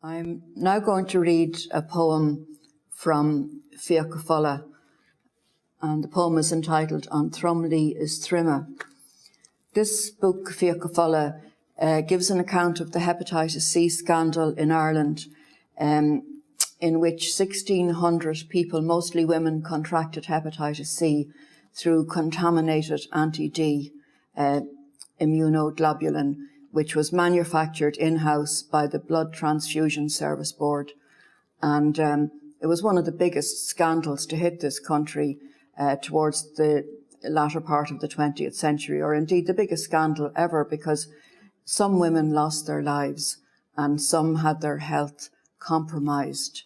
I'm now going to read a poem from Fiach Folla, and the poem is entitled On Thrumley is Thrima. This book, Fiach Folla, gives an account of the hepatitis C scandal in Ireland, in which 1,600 people, mostly women, contracted hepatitis C through contaminated anti-D immunoglobulin, which was manufactured in-house by the Blood Transfusion Service Board. And it was one of the biggest scandals to hit this country towards the latter part of the 20th century, or indeed the biggest scandal ever, because some women lost their lives and some had their health compromised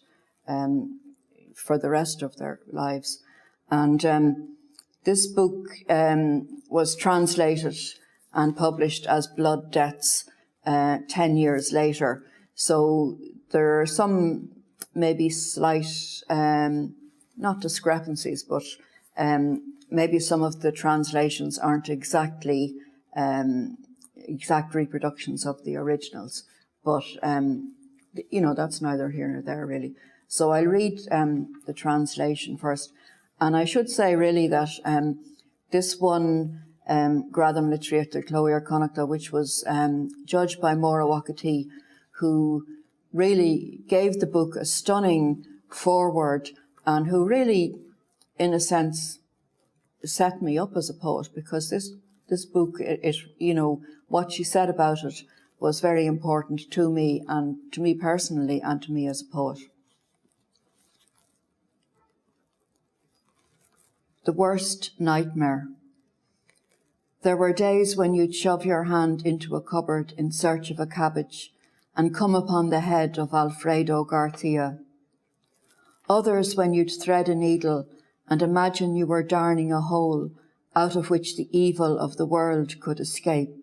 for the rest of their lives. And this book was translated and published as Blood Deaths 10 years later. So there are some maybe slight, not discrepancies, but maybe some of the translations aren't exactly exact reproductions of the originals. But, you know, that's neither here nor there, really. So I'll read the translation first. And I should say, really, that this one, Gradam Literature Chloe Connachta, which was judged by Maura Wakati, who really gave the book a stunning foreword and who really, in a sense, set me up as a poet, because this book, you know, what she said about it was very important to me, and to me personally, and to me as a poet. The worst nightmare. There were days when you'd shove your hand into a cupboard in search of a cabbage and come upon the head of Alfredo Garcia. Others when you'd thread a needle and imagine you were darning a hole out of which the evil of the world could escape.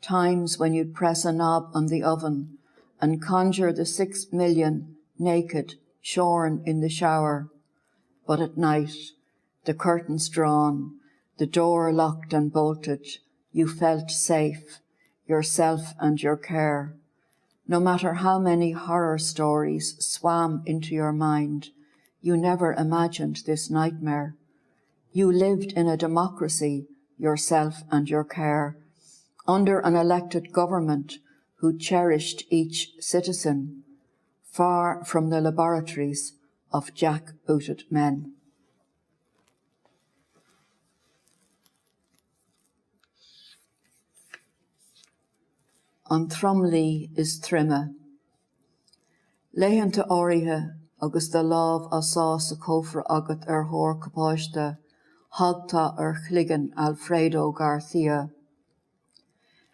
Times when you'd press a knob on the oven and conjure the 6 million naked, shorn in the shower. But at night, the curtains drawn, the door locked and bolted, you felt safe, yourself and your care. No matter how many horror stories swam into your mind, you never imagined this nightmare. You lived in a democracy, yourself and your care, under an elected government who cherished each citizen, far from the laboratories of jack-booted men. On Thrumley is Thrima. Léhananta áirithe agus de lámh asá sa cófra agat thór capáiste, hagta chligan Alfredo Garcia.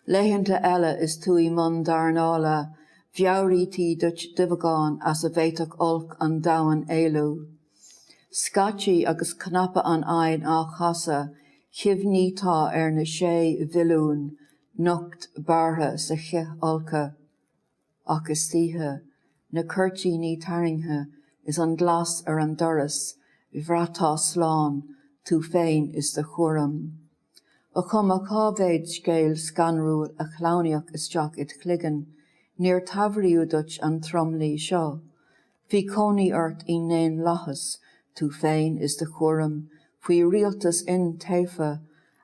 Léhananta eile is túi mun darnála, bheabhrítí dut divagán as a bhéiteach olc an dawan éilú. Scatí agus knappa an ein á chasa, chimhnítá na sé bhilún, nocht bartha sa chith olca. Ach is títhe, na curtí ní taringthe, is an glas an doras, bhratá slán, tú féin is the churam. A chum a cábhéid scéil scanrúil a chláuneach isteach it chligan, níor tavriú dut an Thrumley seo. Bhí cónaí ort í nain lachas, tú féin is the churam, fhui rialtas in teifa,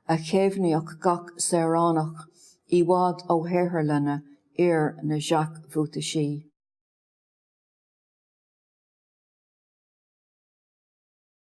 a chéimhneach gach séránach, I wad ó héherlenne na Jack Vutashi.